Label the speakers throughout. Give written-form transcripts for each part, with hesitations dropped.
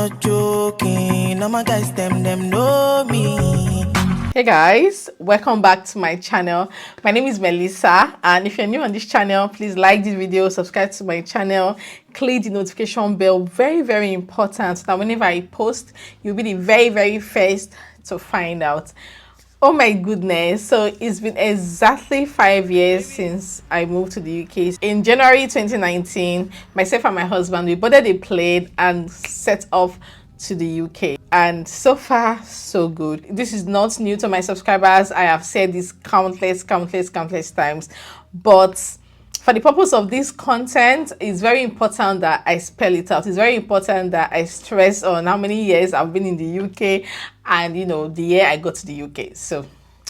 Speaker 1: not joking. All my guys, them know me.
Speaker 2: Hey guys, welcome back to my channel. My name is Melissa, and if you're new on this channel, please like this video, subscribe to my channel, click the notification bell. Very important, so that whenever I post, you'll be the very first to find out. Oh my goodness, so it's been exactly 5 years since I moved to the UK. In January 2019, myself and my husband, we boarded a plane and set off to the UK, and so far so good. This is not new to my subscribers. I have said this countless times, but for the purpose of this content, it's very important that I spell it out. It's very important that I stress on how many years I've been in the UK and, you know, the year I got to the UK. So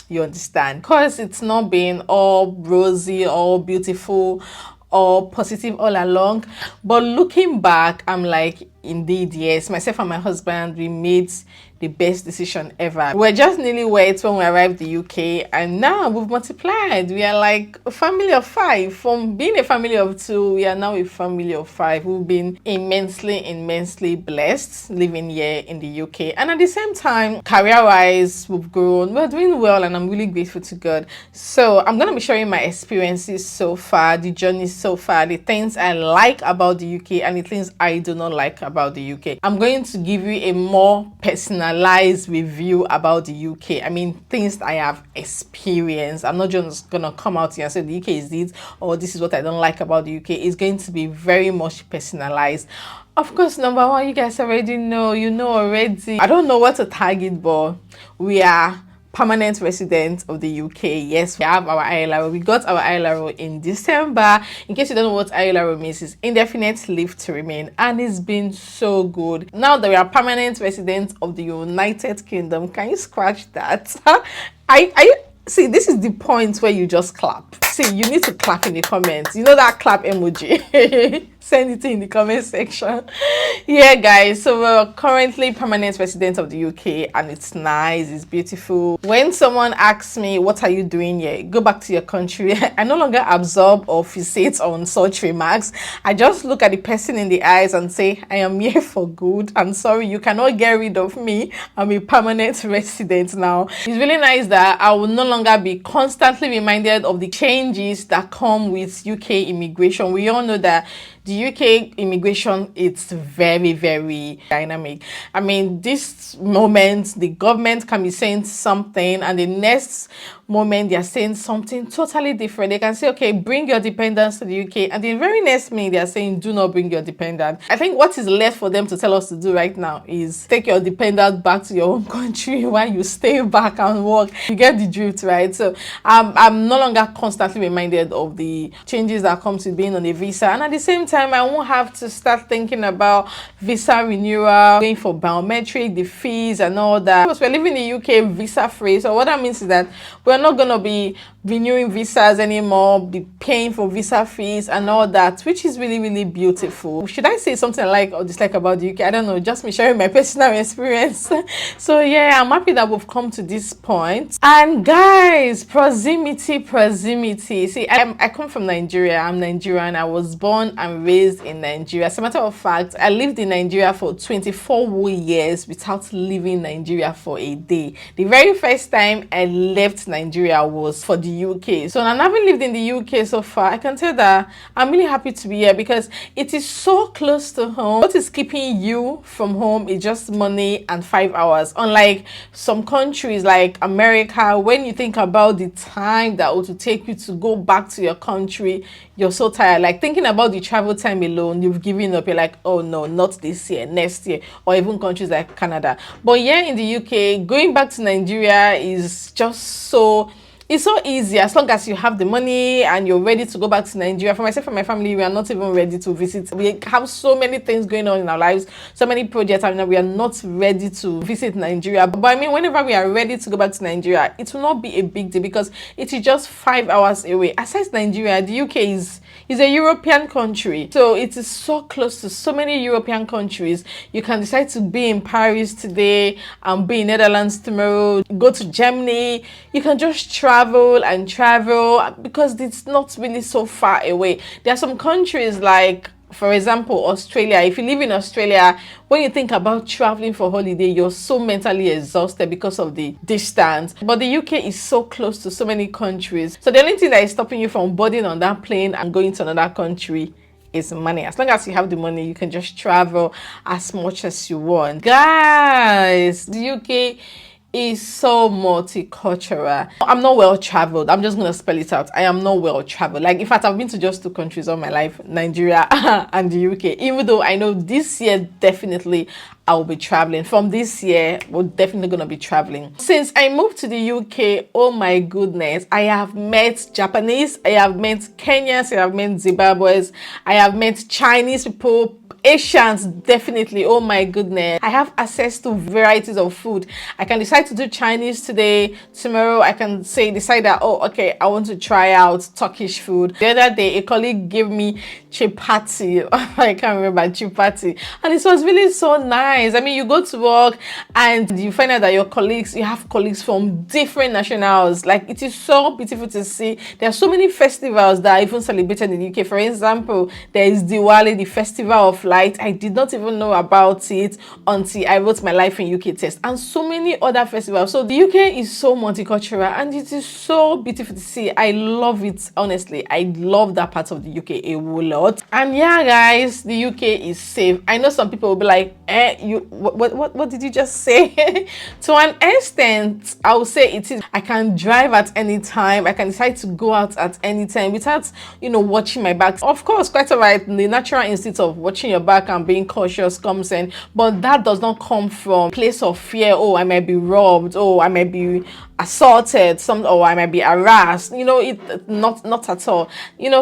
Speaker 2: you understand, because it's not been all rosy, all beautiful, all positive all along. But looking back, I'm like, indeed, yes, myself and my husband, we made the best decision ever. We were just nearly wet when we arrived the UK, and now we've multiplied. We are like a family of 5. From being a family of 2, we are now a family of 5. We've been immensely blessed living here in the UK, and at the same time, career-wise, we've grown. We're doing well, and I'm really grateful to God. So I'm gonna be sharing my experiences so far, the journey so far, the things I like about the UK and the things I do not like about the UK. I'm going to give you a more personalized review about the UK. I mean, things I have experienced. I'm not just gonna come out here and say the UK is this, or this is what I don't like about the UK. It's going to be very much personalized. Of course, number one, you guys already know. You know already. I don't know what to target, but we are permanent resident of the UK. Yes, we have our ILR. We got our ILR in December. In case you don't know what ILR means, it's indefinite leave to remain, and it's been so good. Now that we are permanent residents of the United Kingdom, can you scratch that? I see, this is the point where you just clap. See, you need to clap in the comments. You know that clap emoji? Send it in the comment section. Yeah, guys, so we're currently permanent residents of the UK, and it's nice, it's beautiful. When someone asks me, what are you doing here? Go back to your country. I no longer absorb or fixate on such remarks. I just look at the person in the eyes and say, I am here for good. I'm sorry, you cannot get rid of me. I'm a permanent resident now. It's really nice that I will no longer be constantly reminded of the changes that come with UK immigration. We all know that the UK immigration is very dynamic. I mean, this moment the government can be saying something, and the next moment they are saying something totally different. They can say, okay, bring your dependents to the UK, and the very next minute they are saying, do not bring your dependent. I think what is left for them to tell us to do right now is take your dependent back to your own country while you stay back and work. You get the drift, right? So I'm no longer constantly reminded of the changes that comes with being on a visa, and at the same time I won't have to start thinking about visa renewal, going for biometric, the fees and all that. Because we're living in the UK visa free, so what that means is that we're not going to be renewing visas anymore, be paying for visa fees and all that, which is really beautiful. Should I say something I like or dislike about the UK? I don't know, just me sharing my personal experience. So yeah, I'm happy that we've come to this point. And guys, proximity. See, I come from Nigeria. I'm Nigerian. I was born and raised in Nigeria. As a matter of fact, I lived in Nigeria for 24 whole years without leaving Nigeria for a day. The very first time I left Nigeria was for the UK. So now, having lived in the UK so far, I can tell that I'm really happy to be here because it is so close to home. What is keeping you from home is just money and 5 hours. Unlike some countries like America, when you think about the time that would take you to go back to your country, you're so tired. Like thinking about the travel time alone, you've given up. You're like, oh no, not this year, next year, or even countries like Canada. But here in the UK, going back to Nigeria is just so It's so easy as long as you have the money and you're ready to go back to Nigeria. For myself and my family, we are not even ready to visit. We have so many things going on in our lives, so many projects, and we are not ready to visit Nigeria. But I mean, whenever we are ready to go back to Nigeria, it will not be a big deal because it is just 5 hours away. Aside Nigeria, the UK is a European country, so it is so close to so many European countries. You can decide to be in Paris today and be in Netherlands tomorrow, go to Germany. You can just travel because it's not really so far away. There are some countries like For example, Australia. If you live in Australia, when you think about traveling for holiday, you're so mentally exhausted because of the distance. But the UK is so close to so many countries. So the only thing that is stopping you from boarding on that plane and going to another country is money. As long as you have the money, you can just travel as much as you want. Guys, the UK is so multicultural. I'm not well traveled. I'm just gonna spell it out. I am not well traveled. Like, in fact, I've been to just 2 countries all my life, Nigeria and the UK. Even though I know this year definitely I'll be traveling. From this year, we're definitely gonna be traveling. Since I moved to the UK, oh my goodness, I have met Japanese, I have met Kenyans, I have met Zimbabweans, I have met Chinese people, Asians, definitely. Oh my goodness, I have access to varieties of food. I can decide to do Chinese today. Tomorrow I can decide that, oh, okay, I want to try out Turkish food. The other day a colleague gave me chapati. I can't remember, chapati, and it was really so nice. I mean, you go to work and you find out that you have colleagues from different nationals. Like, it is so beautiful to see. There are so many festivals that are even celebrated in the UK. For example, there is Diwali, the festival of light. I did not even know about it until I wrote my Life in UK test, and so many other festivals. So the UK is so multicultural and it is so beautiful to see. I love it, honestly. I love that part of the UK a whole lot. And yeah, guys, the UK is safe. I know some people will be like, what did you just say? To an extent, I would say it is. I can drive at any time. I can decide to go out at any time without, watching my back. Of course, quite alright, the natural instinct of watching your back and being cautious comes in, but that does not come from a place of fear. Oh, I might be robbed. Oh, I might be assaulted, or I might be harassed. Not at all.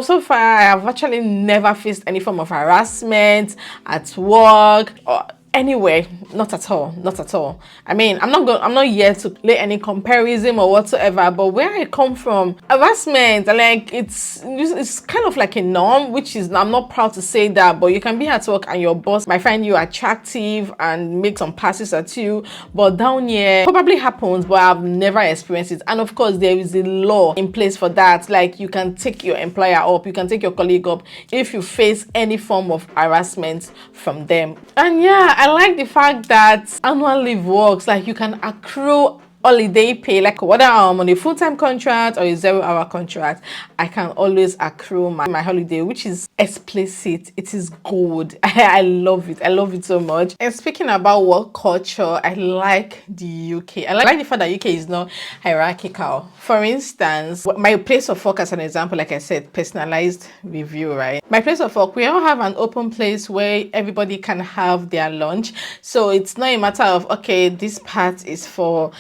Speaker 2: So far I have actually never faced any form of harassment at work or anyway. Not at all. I mean, I'm not here to lay any comparison or whatsoever, but where I come from, harassment, like, it's kind of like a norm, which is, I'm not proud to say that, but you can be at work and your boss might find you attractive and make some passes at you. But down here, probably happens, but I've never experienced it. And of course, there is a law in place for that. Like, you can take your employer up, you can take your colleague up if you face any form of harassment from them. And yeah, I like the fact that annual leave works. Like, you can accrue holiday pay, like whether I'm on a full-time contract or a 0-hour contract, I can always accrue my holiday, which is explicit. It is good. I love it so much. And speaking about work culture, I like the UK. I like the fact that UK is not hierarchical. For instance, my place of work, as an example, like I said, personalized review, right? My place of work, we all have an open place where everybody can have their lunch. So it's not a matter of, okay, this part is for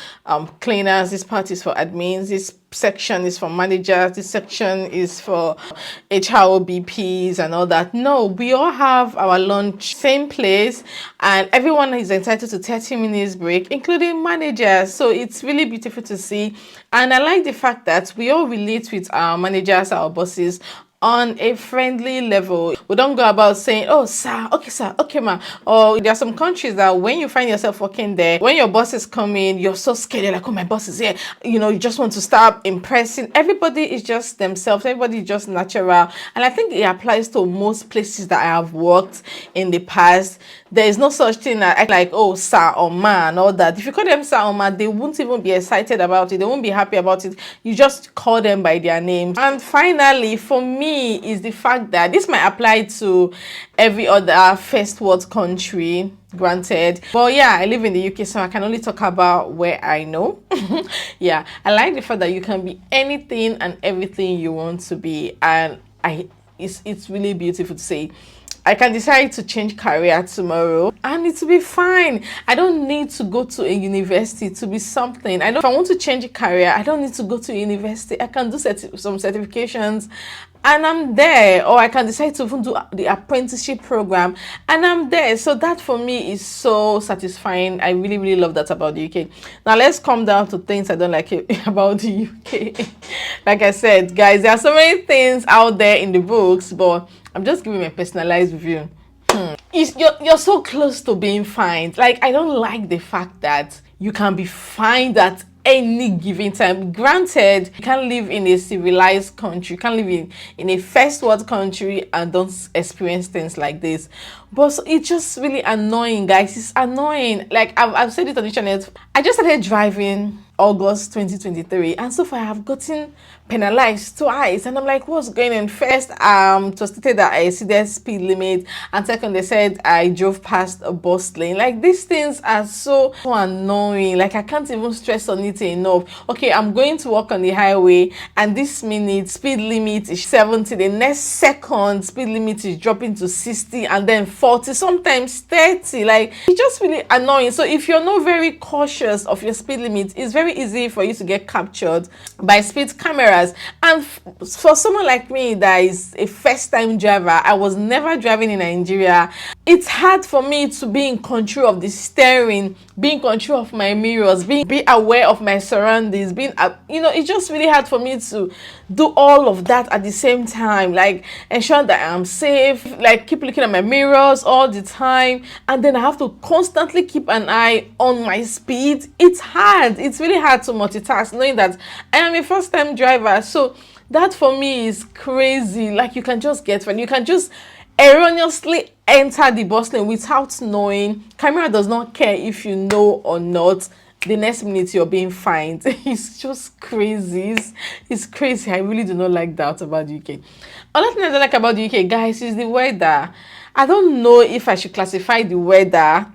Speaker 2: cleaners, this part is for admins, this section is for managers, this section is for HRBPs and all that. No, we all have our lunch same place, and everyone is entitled to 30 minutes break, including managers. So it's really beautiful to see. And I like the fact that we all relate with our managers, our bosses, on a friendly level. We don't go about saying, oh, sir, okay, ma. Or there are some countries that when you find yourself working there, when your bosses come in, you're so scared. You're like, oh, my boss is here. You just want to start impressing. Everybody is just themselves. Everybody is just natural. And I think it applies to most places that I have worked in the past. There is no such thing as like, oh, sir or ma and all that. If you call them sir or ma, they won't even be excited about it. They won't be happy about it. You just call them by their names. And finally, for me, is the fact that this might apply to every other first world country, granted, but yeah, I live in the UK, so I can only talk about where I know. Yeah, I like the fact that you can be anything and everything you want to be, and it's really beautiful to say. I can decide to change career tomorrow and it will be fine. I don't need to go to a university to be something. If I want to change a career, I don't need to go to a university. I can do some certifications and I'm there. Or I can decide to even do the apprenticeship program and I'm there. So that for me is so satisfying. I really, really love that about the UK. Now let's come down to things I don't like about the UK. Like I said, guys, there are so many things out there in the books, but I'm just giving my personalized review. You're so close to being fined. Like, I don't like the fact that you can be fined at any given time. Granted, you can't live in a civilized country, you can't live in a first world country and don't experience things like this. But so it's just really annoying, guys. It's annoying. Like I've said it on the channel. I just started driving August 2023, and so far I have gotten penalized twice, and I'm like, what's going on? First, it was stated that I exceeded speed limit, and second, they said I drove past a bus lane. Like, these things are so annoying. Like, I can't even stress on it enough. Okay, I'm going to walk on the highway, and this minute speed limit is 70. The next second speed limit is dropping to 60, and then 40, sometimes 30. Like, it's just really annoying. So if you're not very cautious of your speed limit, it's very easy for you to get captured by speed cameras. And for someone like me that is a first-time driver, I was never driving in Nigeria. It's hard for me to be in control of the steering, be in control of my mirrors, be aware of my surroundings, it's just really hard for me to do all of that at the same time. Like, ensure that I'm safe, like keep looking at my mirrors all the time, and then I have to constantly keep an eye on my speed. It's hard. It's really hard to multitask, knowing that I am a first-time driver. So that for me is crazy. Like, you can just erroneously enter the bus lane without knowing. Camera does not care if you know or not. The next minute you're being fined. It's just crazy. It's crazy. I really do not like that about the UK. Another thing I don't like about the UK, guys, is the weather. I don't know if I should classify the weather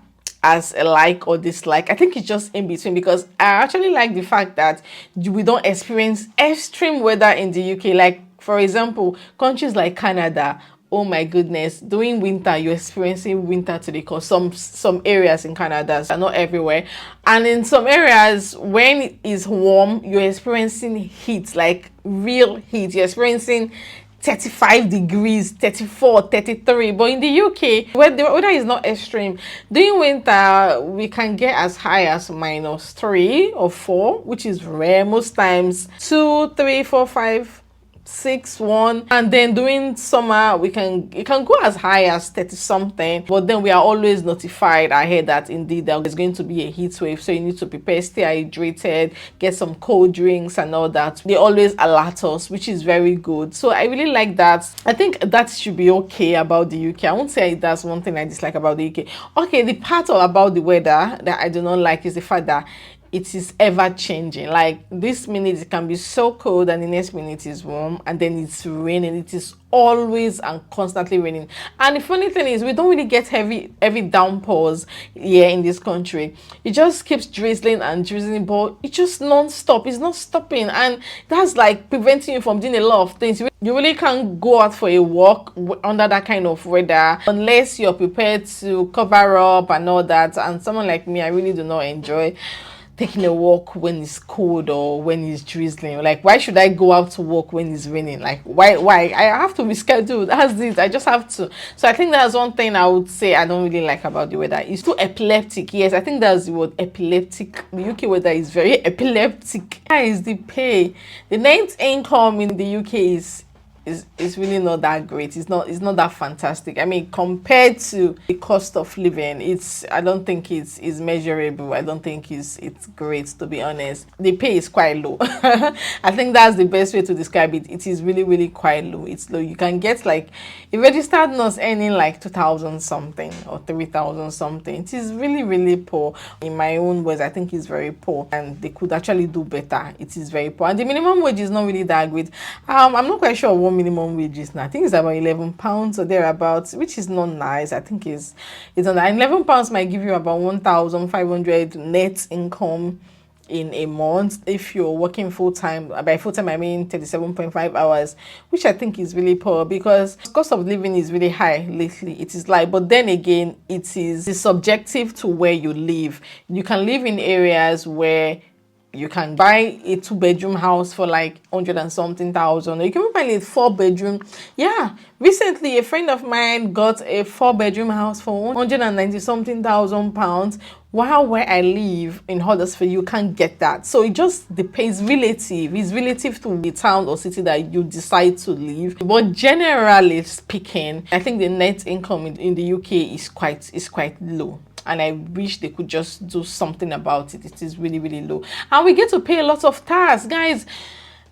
Speaker 2: as a like or dislike. I think it's just in between, because I actually like the fact that we don't experience extreme weather in the UK. Like, for example, countries like Canada, oh my goodness, during winter you're experiencing winter to the core. Some areas in Canada, so not everywhere, and in some areas when it is warm you're experiencing heat, like real heat. You're experiencing 35 degrees, 34, 33. But in the UK, where the weather is not extreme, during winter we can get as high as -3 or 4, which is rare. Most times 2, 3, 4, 5, 6, 1, and then during summer it can go as high as 30 something. But then we are always notified ahead that indeed there's going to be a heat wave, so you need to prepare, stay hydrated, get some cold drinks and all that. They always alert us, which is very good. So I really like that. I think that should be okay about the UK. I won't say that's one thing I dislike about the UK. Okay, the part about the weather that I do not like is the fact that it is ever changing. Like, this minute it can be so cold and the next minute is warm, and then it's raining. It is always and constantly raining. And the funny thing is, we don't really get heavy downpours here in this country. It just keeps drizzling and drizzling, but it's just non-stop. It's not stopping, and that's like preventing you from doing a lot of things. You really can't go out for a walk under that kind of weather unless you're prepared to cover up and all that. And someone like me, I really do not enjoy taking a walk when it's cold or when it's drizzling. Like, why should I go out to walk when it's raining? Like, why I have to reschedule? That's it. I just have to. So I think that's one thing I would say I don't really like about the weather. It's too epileptic. Yes, I think that's the word, epileptic. The UK weather is very epileptic. Guys, the pay, the net income in the UK is really not that great. It's not that fantastic. I mean, compared to the cost of living, I don't think it's measurable. I don't think it's great, to be honest. The pay is quite low. I think that's the best way to describe it. It is really, really quite low. It's low. You can get like a registered nurse earning like 2,000 something or 3,000 something. It is really, really poor. In my own words, I think it's very poor, and they could actually do better. It is very poor, and the minimum wage is not really that great. I'm not quite sure what minimum wages now. I think it's about £11 or thereabouts, which is not nice. I think it's on £11 might give you about 1,500 net income in a month if you're working full-time. By full-time I mean 37.5 hours, which I think is really poor, because cost of living is really high lately. It is like, but then again, it's subjective to where you live. You can live in areas where you can buy a 2-bedroom house for like 100 and something thousand, or you can buy a 4-bedroom. Yeah, recently a friend of mine got a 4-bedroom house for 190 something thousand pounds, while where I live in Huddersfield you can't get that. So it just depends. It's relative to the town or city that you decide to live. But generally speaking, I think the net income in the UK is quite low. and I wish they could just do something about it. It is really, really low. And we get to pay a lot of tax, guys.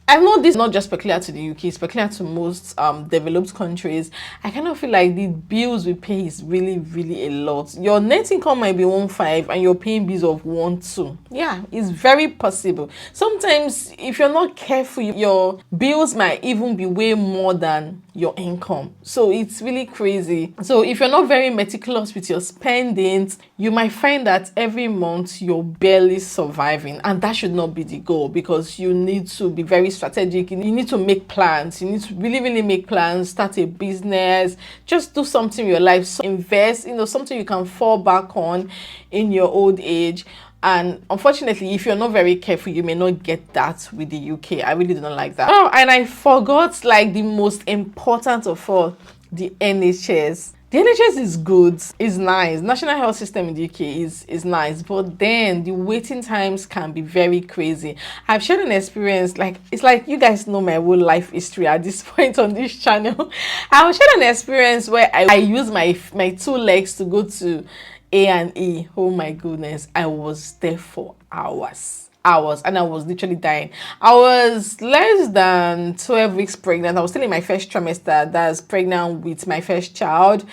Speaker 2: I know this is not just peculiar to the UK, it's peculiar to most developed countries. I kind of feel like the bills we pay is really, really a lot. Your net income might be 1.5 and you're paying bills of 1.2. Yeah, it's very possible. Sometimes, if you're not careful, your bills might even be way more than your income. So it's really crazy. So if you're not very meticulous with your spendings, you might find that every month you're barely surviving, and that should not be the goal, because you need to be very strategic. You need to make plans. You need to really, really make plans, start a business, just do something in your life. So invest, something you can fall back on in your old age. And unfortunately, if you're not very careful, you may not get that with the UK. I really do not like that. Oh, and I forgot like the most important of all, the NHS. The NHS is good, it's nice. National health system in the UK is nice, but then the waiting times can be very crazy. I've shared an experience, like it's like you guys know my whole life history at this point on this channel. I've shared an experience where I use my 2 legs to go to A&E. Oh my goodness, I was there for hours, and I was literally dying. I was less than 12 weeks pregnant. I was still in my first trimester, that's pregnant with my first child,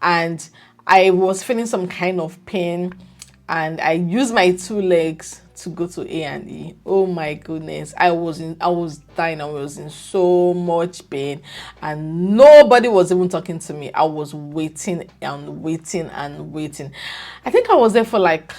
Speaker 2: and I was feeling some kind of pain, and I used my 2 legs to go to A&E. Oh my goodness, I was dying. I was in so much pain, and nobody was even talking to me. I was waiting and waiting and waiting. I think I was there for like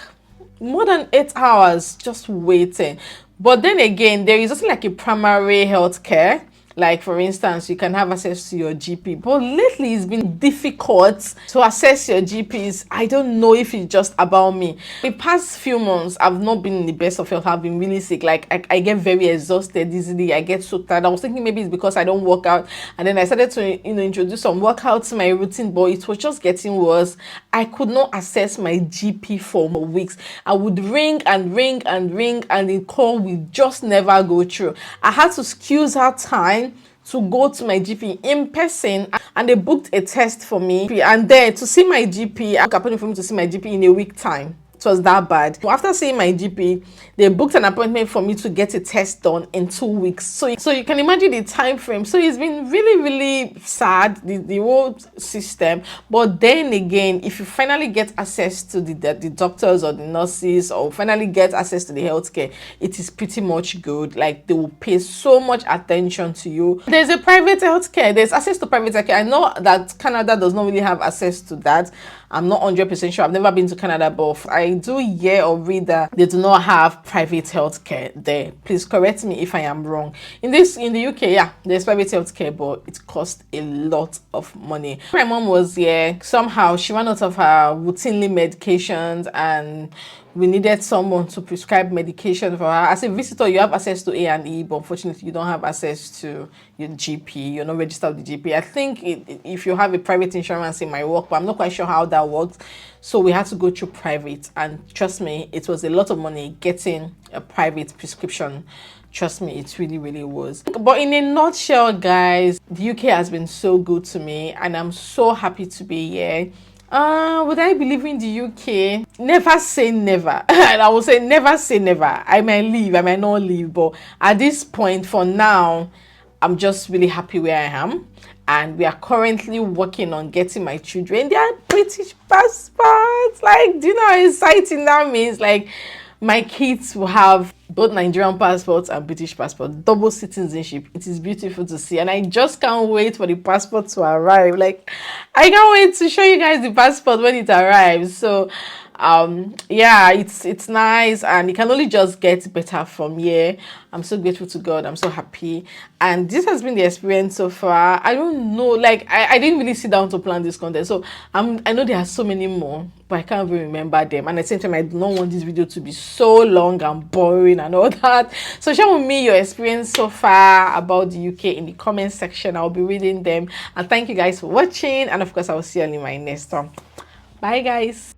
Speaker 2: more than 8 hours just waiting. But then again, there is also like a primary health care. Like, for instance, you can have access to your GP. But lately, it's been difficult to access your GPs. I don't know if it's just about me. The past few months, I've not been in the best of health. I've been really sick. Like, I get very exhausted easily. I get so tired. I was thinking maybe it's because I don't work out. And then I started to, introduce some workouts to my routine. But it was just getting worse. I could not access my GP for weeks. I would ring and ring and ring, and the call would just never go through. I had to squeeze out time to go to my GP in person, and they booked a test for me, and then to see my GP, I appointment for me to see my GP in a week time. It was that bad. After seeing my GP, they booked an appointment for me to get a test done in 2 weeks. So you can imagine the time frame. So it's been really, really sad, the whole system. But then again, if you finally get access to the doctors or the nurses, or finally get access to the healthcare, it is pretty much good. Like, they will pay so much attention to you. There's a private healthcare. There's access to private healthcare. I know that Canada does not really have access to that. I'm not 100% sure. I've never been to Canada, but I do hear or read that they do not have private healthcare there. Please correct me if I am wrong. In the UK, yeah, there's private healthcare, but it costs a lot of money. My mom was here. Somehow she ran out of her routinely medications, and we needed someone to prescribe medication for her. As a visitor, you have access to A&E, but unfortunately, you don't have access to your GP. You're not registered with the GP. I think if you have a private insurance, it might work, but I'm not quite sure how that works. So we had to go through private, and trust me, it was a lot of money getting a private prescription. Trust me, it really, really was. But in a nutshell, guys, the UK has been so good to me, and I'm so happy to be here. Would I be leaving the UK? Never say never. And I will say never say never. I might leave, I might not leave, but at this point, for now, I'm just really happy where I am. And we are currently working on getting my children their British passports. Like, do you know how exciting that means? Like, my kids will have both Nigerian passports and British passport, double citizenship. It is beautiful to see, and I just can't wait for the passport to arrive. Like, I can't wait to show you guys the passport when it arrives. So yeah, it's nice, and it can only just get better from here. I'm so grateful to God. I'm so happy, and this has been the experience so far. I don't know, like, I didn't really sit down to plan this content, so I know there are so many more, but I can't even remember them. And at the same time, I do not want this video to be so long and boring and all that. So share with me your experience so far about the UK in the comment section. I'll be reading them, and thank you guys for watching, and of course I will see you in my next one. Bye guys.